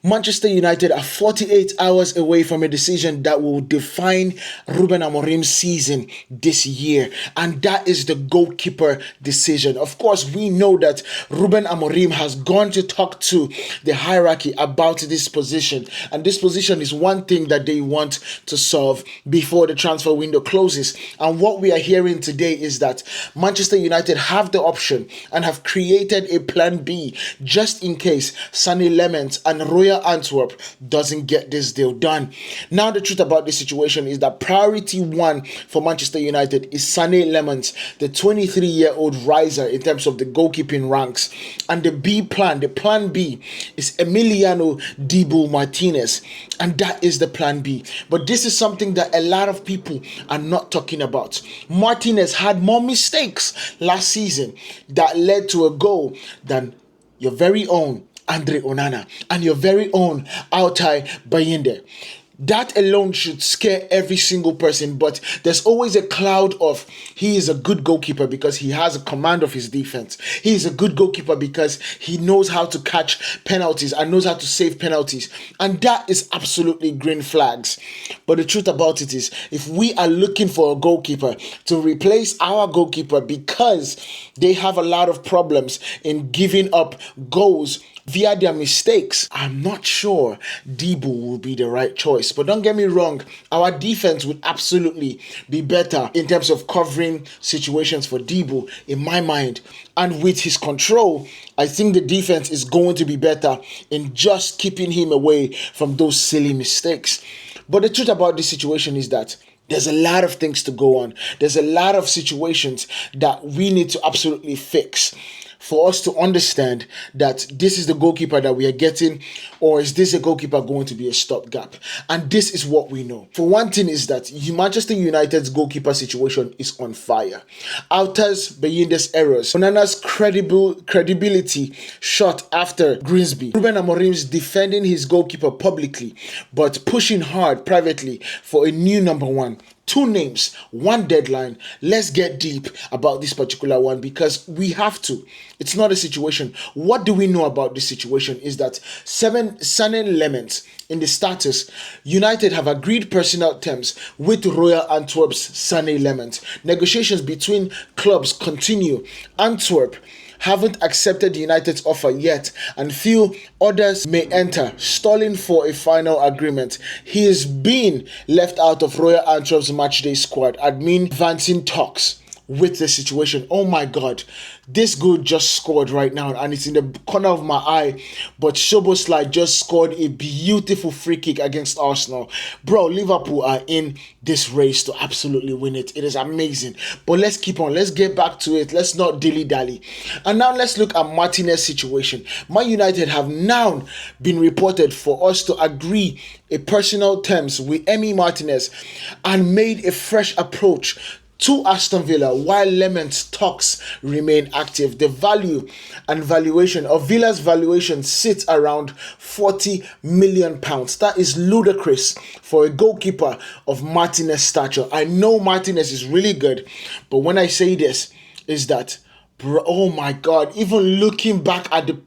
Manchester United are 48 hours away from a decision that will define Rúben Amorim's season this year, and that is the goalkeeper decision. Of course, we know that Rúben Amorim has gone to talk to the hierarchy about this position, and this position is one thing that they want to solve before the transfer window closes. And what we are hearing today is that Manchester United have the option and have created a plan B just in case Senne Lammens and Royal Antwerp doesn't get this deal done. Now, the truth about this situation is that priority one for Manchester United is Senne Lammens, the 23-year-old riser in terms of the goalkeeping ranks. And the plan B is Emiliano Martínez. And that is the plan B. But this is something that a lot of people are not talking about. Martinez had more mistakes last season that led to a goal than your very own André Onana and your very own Altay Bayındır. That alone should scare every single person, but there's always a cloud of he is a good goalkeeper because he has a command of his defense. He is a good goalkeeper because he knows how to catch penalties and knows how to save penalties. And that is absolutely green flags. But the truth about it is, if we are looking for a goalkeeper to replace our goalkeeper because they have a lot of problems in giving up goals via their mistakes, I'm not sure Debo will be the right choice. But don't get me wrong, our defense would absolutely be better in terms of covering situations for Debo, in my mind. And with his control, I think the defense is going to be better in just keeping him away from those silly mistakes. But the truth about this situation is that there's a lot of things to go on. There's a lot of situations that we need to absolutely fix for us to understand that this is the goalkeeper that we are getting, or is this a goalkeeper going to be a stopgap? And this is what we know. For one thing is that Manchester United's goalkeeper situation is on fire. Altay Bayındır's errors, Onana's credibility shot after Grimsby, Rúben Amorim's defending his goalkeeper publicly but pushing hard privately for a new number one. 2 names, 1 deadline. Let's get deep about this particular one because we have to. It's not a situation. What do we know about this situation is that Senne Lammens in the status, United have agreed personal terms with Royal Antwerp's Senne Lammens. Negotiations between clubs continue. Antwerp haven't accepted United's offer yet and feel others may enter, stalling for a final agreement. He is being left out of Royal Antwerp's matchday squad amid advancing talks with the situation. Oh my God, this goal just scored right now and it's in the corner of my eye, but Szoboszlai just scored a beautiful free kick against Arsenal. Bro, Liverpool are in this race to absolutely win it. It is amazing. But let's keep on. Let's get back to it. Let's not dilly-dally. And now let's look at Martinez's situation. Man United have now been reported for us to agree a personal terms with Emiliano Martínez and made a fresh approach to Aston Villa while Lammens' talks remain active. The value and valuation of Villa's valuation sits around £40 million. That is ludicrous for a goalkeeper of Martinez's stature. I know Martinez is really good, but when I say this is that, bro, oh my God, even looking back at the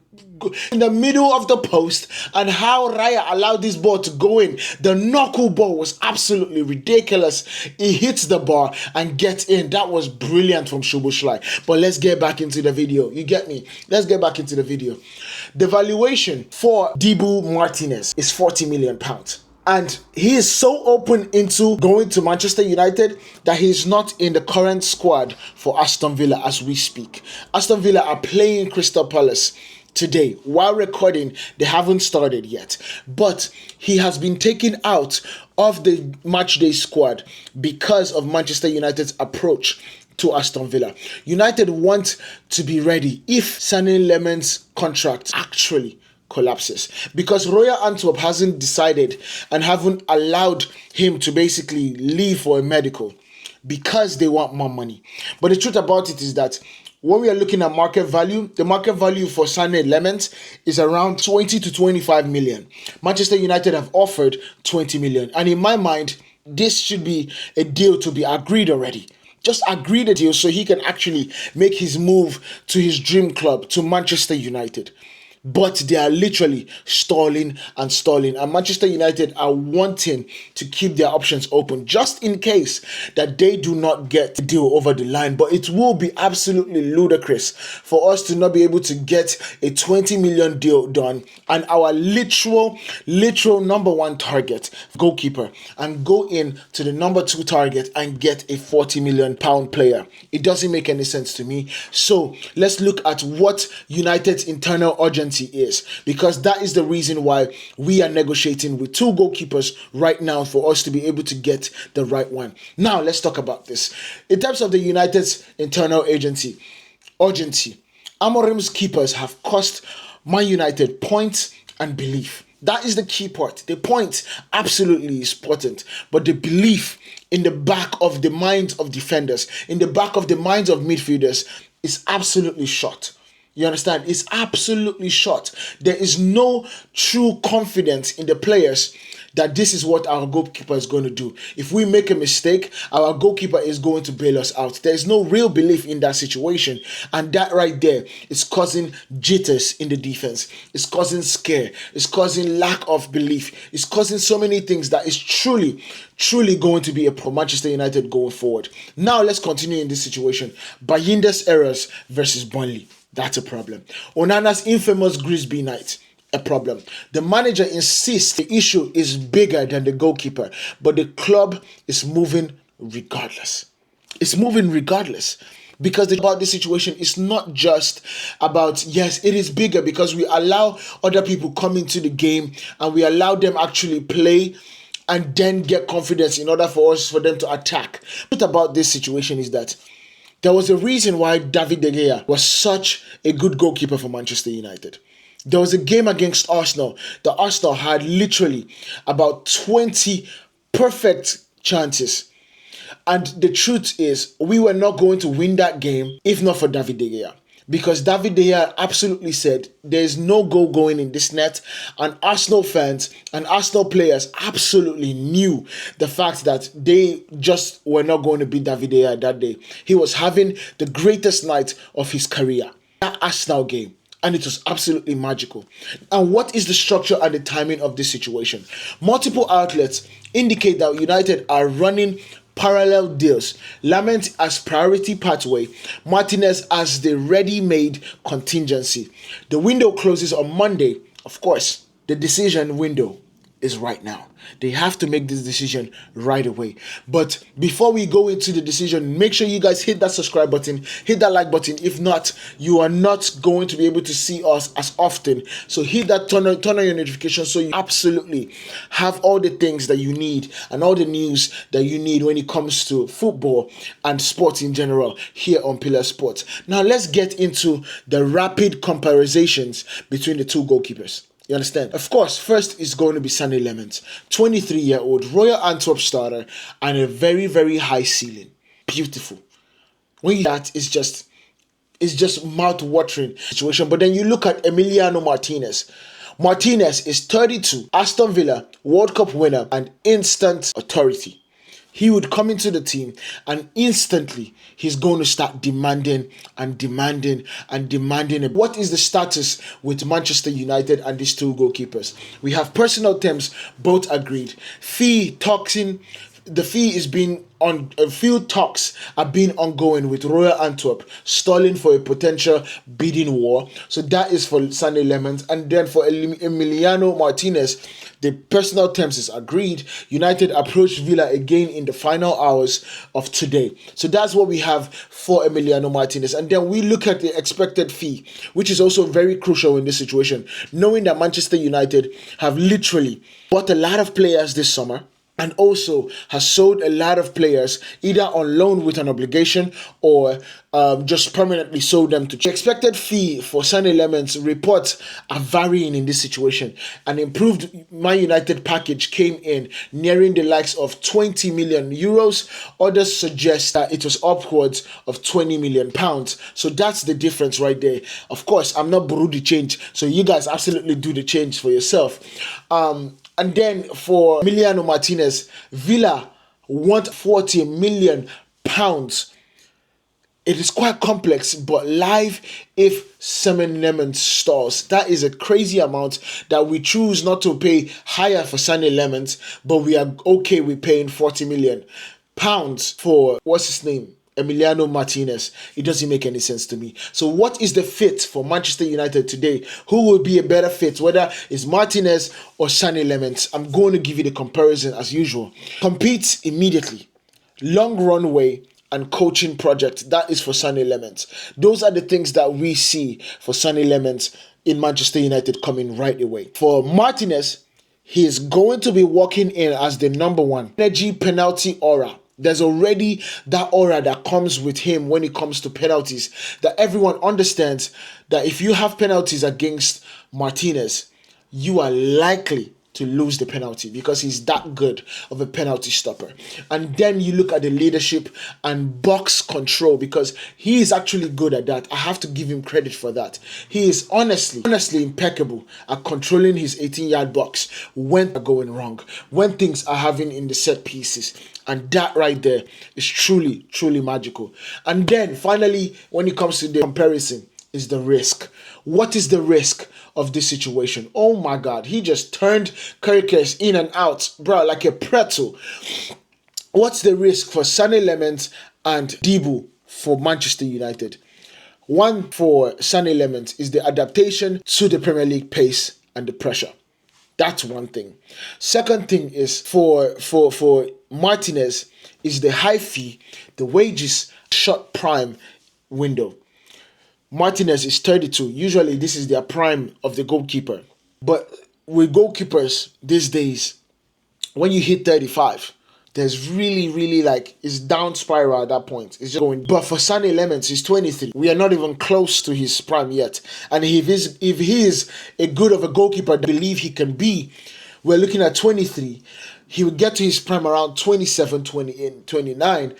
in the middle of the post and how Raya allowed this ball to go in. The knuckle ball was absolutely ridiculous. It hits the bar and gets in. That was brilliant from Szoboszlai. But let's get back into the video. You get me? Let's get back into the video. The valuation for Martínez is £40 million. And he is so open into going to Manchester United that he is not in the current squad for Aston Villa as we speak. Aston Villa are playing Crystal Palace today. While recording, they haven't started yet. But he has been taken out of the matchday squad because of Manchester United's approach to Aston Villa. United want to be ready if Senne Lammens' contract actually collapses, because Royal Antwerp hasn't decided and haven't allowed him to basically leave for a medical because they want more money. But the truth about it is that when we are looking at market value, the market value for Senne Lammens is around 20 to 25 million. Manchester United have offered 20 million. And in my mind, this should be a deal to be agreed already. Just agree the deal so he can actually make his move to his dream club, to Manchester United. but they are literally stalling and stalling. And Manchester United are wanting to keep their options open just in case that they do not get the deal over the line. But it will be absolutely ludicrous for us to not be able to get a 20 million deal done and our literal number one target, goalkeeper, and go in to the number two target and get a 40 million pound player. It doesn't make any sense to me. So let's look at what United's internal urgency is, because that is the reason why we are negotiating with two goalkeepers right now for us to be able to get the right one. Now let's talk about this. In terms of the United's internal urgency, Amorim's keepers have cost Man United points and belief. That is the key part. The point absolutely is important, but the belief in the back of the minds of defenders, in the back of the minds of midfielders, is absolutely shot. You understand? It's absolutely shot. There is no true confidence in the players that this is what our goalkeeper is going to do. If we make a mistake, our goalkeeper is going to bail us out. There's no real belief in that situation. And that right there is causing jitters in the defense. It's causing scare. It's causing lack of belief. It's causing so many things that is truly going to be a pro Manchester United going forward. Now let's continue in this situation. Bayındır's errors versus Burnley. That's a problem. Onana's infamous Grisby night. A problem. The manager insists the issue is bigger than the goalkeeper, but the club is moving regardless. It's moving regardless. Because about this situation, it's not just about, yes, it is bigger because we allow other people come into the game and we allow them actually play and then get confidence in order for them to attack. What about this situation is that there was a reason why David De Gea was such a good goalkeeper for Manchester United. There was a game against Arsenal. The Arsenal had literally about 20 perfect chances. And the truth is, we were not going to win that game if not for David De Gea. Because David De Gea absolutely said there's no goal going in this net, and Arsenal fans and Arsenal players absolutely knew the fact that they just were not going to beat David De Gea that day. He was having the greatest night of his career, that Arsenal game. And it was absolutely magical. And what is the structure and the timing of this situation? Multiple outlets indicate that United are running parallel deals. Lammens as priority pathway, Martinez as the ready-made contingency. The window closes on Monday. Of course, the decision window is right now. They have to make this decision right away. But before we go into the decision, make sure you guys hit that subscribe button, hit that like button. If not, you are not going to be able to see us as often. So hit that, turn on your notifications so you absolutely have all the things that you need and all the news that you need when it comes to football and sports in general here on Pillar Sports. Now let's get into the rapid comparisons between the two goalkeepers. You understand? Of course, first is going to be Senne Lammens, 23-year-old Royal Antwerp starter, and a very, very high ceiling. Beautiful. When you that is just mouth-watering situation. But then you look at Emiliano Martínez. Martínez is 32, Aston Villa, World Cup winner, and instant authority. He would come into the team and instantly he's going to start demanding. What is the status with Manchester United and these two goalkeepers? We have personal terms, both agreed. The fee is being on a few talks are being ongoing with Royal Antwerp, stalling for a potential bidding war. So that is for Senne Lammens. And then for Emiliano Martínez, the personal terms is agreed. United approached Villa again in the final hours of today. So that's what we have for Emiliano Martínez. And then we look at the expected fee, which is also very crucial in this situation, knowing that Manchester United have literally bought a lot of players this summer, and also has sold a lot of players either on loan with an obligation or just permanently sold them to. The expected fee for Senne Lammens reports are varying in this situation. An improved Man United package came in nearing the likes of 20 million euros. Others suggest that it was upwards of 20 million pounds. So that's the difference right there. Of course, I'm not Burudi change, so you guys absolutely do the change for yourself. And then for Emiliano Martínez, Villa want 40 million pounds It is quite complex, but live if Senne Lammens stalls. That is a crazy amount that we choose not to pay higher for Senne Lammens, but we are okay with paying 40 million pounds for, what's his name? Emiliano Martínez. It doesn't make any sense to me. So what is the fit for Manchester United today? Who will be a better fit, whether it's Martínez or Senne Lammens? I'm going to give you the comparison as usual. Compete immediately. Long runway and coaching project. That is for Senne Lammens. Those are the things that we see for Senne Lammens in Manchester United coming right away. For Martínez, he is going to be walking in as the number one. Energy, penalty aura. There's already that aura that comes with him when it comes to penalties, that everyone understands that if you have penalties against Martínez, you are likely to lose the penalty because he's that good of a penalty stopper. And then you look at the leadership and box control, because he is actually good at that. I have to give him credit for that. He is honestly impeccable at controlling his 18-yard box when they're going wrong, when things are having in the set pieces. And that right there is truly magical. And then finally, when it comes to the comparison, is the risk. What is the risk of this situation? Oh my God, he just turned Kirkers in and out, bro, like a pretzel. What's the risk for Senne Lammens and Dibu for Manchester United? One for Senne Lammens is the adaptation to the Premier League pace and the pressure. That's one thing. Second thing is for Martínez is the high fee, the wages, short prime window. Martínez is 32. Usually this is their prime of the goalkeeper. But with goalkeepers these days, when you hit 35, there's really like, it's down spiral at that point. It's just going. But for Senne Lammens, he's 23. We are not even close to his prime yet. And if he is a good of a goalkeeper that I believe he can be, we're looking at 23. He will get to his prime around 27, 28, 29.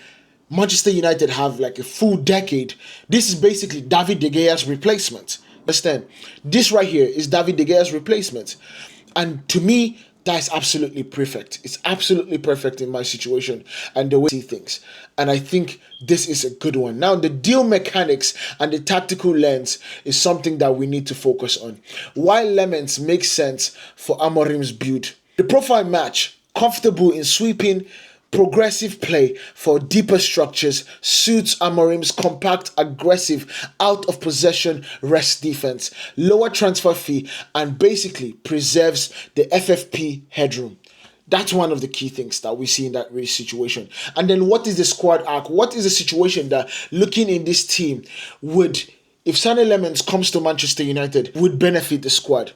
Manchester United have like a full decade. This is basically David De Gea's replacement. Understand? This right here is David De Gea's replacement. And to me, that's absolutely perfect. It's absolutely perfect in my situation and the way I see things. And I think this is a good one. Now, the deal mechanics and the tactical lens is something that we need to focus on. While Lammens makes sense for Amorim's build, the profile match, comfortable in sweeping, progressive play for deeper structures, suits Amorim's compact, aggressive, out of possession rest defense, lower transfer fee, and basically preserves the FFP headroom. That's one of the key things that we see in that race situation. And then what is the squad arc? What is the situation that, looking in this team, would, if Senne Lammens comes to Manchester United, would benefit the squad?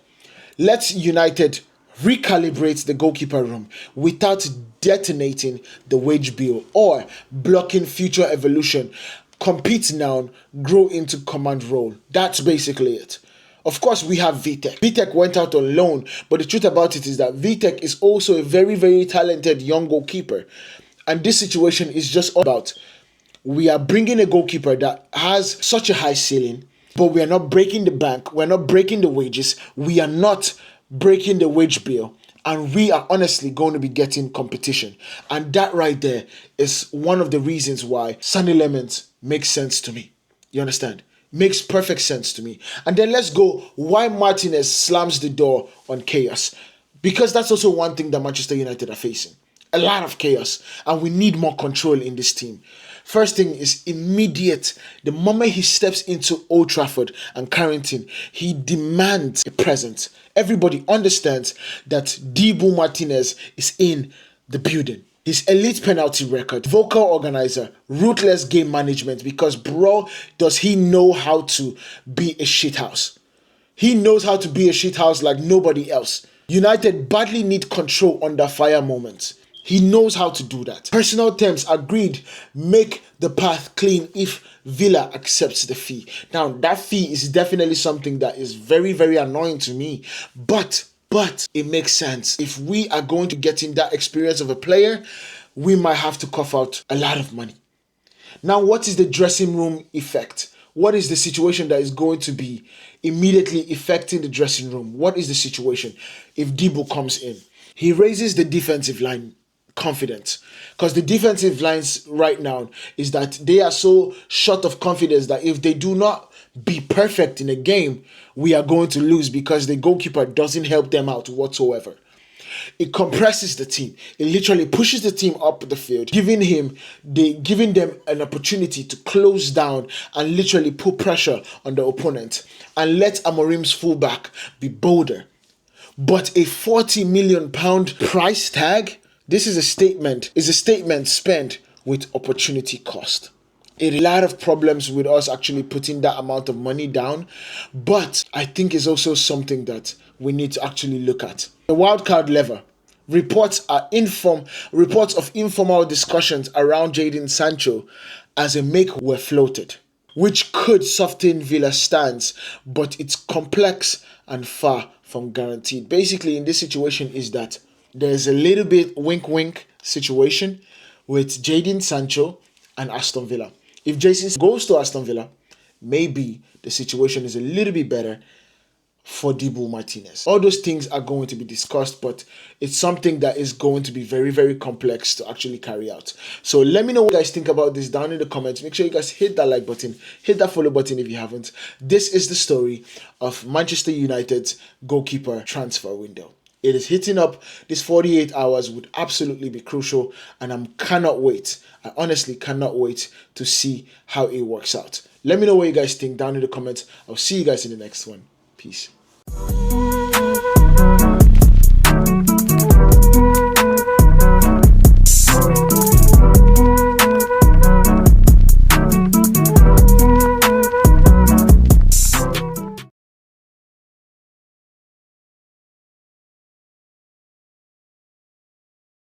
Let's United recalibrate the goalkeeper room without detonating the wage bill or blocking future evolution. Compete now, grow into command role. That's basically it. Of course, we have Vitek. Vitek went out on loan, but the truth about it is that Vitek is also a very talented young goalkeeper. And this situation is just all about, we are bringing a goalkeeper that has such a high ceiling, but we are not breaking the bank, we're not breaking the wages, we are not breaking the wage bill, and we are honestly going to be getting competition. And that right there is one of the reasons why Senne Lammens makes sense to me. You understand? Makes perfect sense to me. And then let's go why Martínez slams the door on chaos. Because that's also one thing that Manchester United are facing. A lot of chaos. And we need more control in this team. First thing is immediate. The moment he steps into Old Trafford and Carrington, he demands a presence. Everybody understands that Dibu Martínez is in the building. His elite penalty record, vocal organizer, ruthless game management, because bro, does he know how to be a shithouse. He knows how to be a shithouse like nobody else. United badly need control under fire moments. He knows how to do that. Personal terms agreed, make the path clean if Villa accepts the fee. Now, that fee is definitely something that is very annoying to me. But it makes sense. If we are going to get in that experience of a player, we might have to cough out a lot of money. Now, what is the dressing room effect? What is the situation that is going to be immediately affecting the dressing room? What is the situation if Dibu comes in? He raises the defensive line confident. Because the defensive lines right now is that they are so short of confidence that if they do not be perfect in a game, we are going to lose because the goalkeeper doesn't help them out whatsoever. It compresses the team. It literally pushes the team up the field, giving them an opportunity to close down and literally put pressure on the opponent and let Amorim's fullback be bolder. But a £40 million price tag, this is a statement spent with opportunity cost. A lot of problems with us actually putting that amount of money down, but I think it's also something that we need to actually look at. The wildcard lever. Reports of informal discussions around Jadon Sancho as a make were floated, which could soften Villa's stance, but it's complex and far from guaranteed. Basically, in this situation is that there's a little bit wink-wink situation with Jadon Sancho and Aston Villa. If Jason goes to Aston Villa, maybe the situation is a little bit better for Rúben Martínez. All those things are going to be discussed, but it's something that is going to be very, very complex to actually carry out. So let me know what you guys think about this down in the comments. Make sure you guys hit that like button, hit that follow button if you haven't. This is the story of Manchester United's goalkeeper transfer window. It is hitting up. This 48 hours would absolutely be crucial, and I cannot wait. I honestly cannot wait to see how it works out. Let me know what you guys think down in the comments. I'll see you guys in the next one. Peace.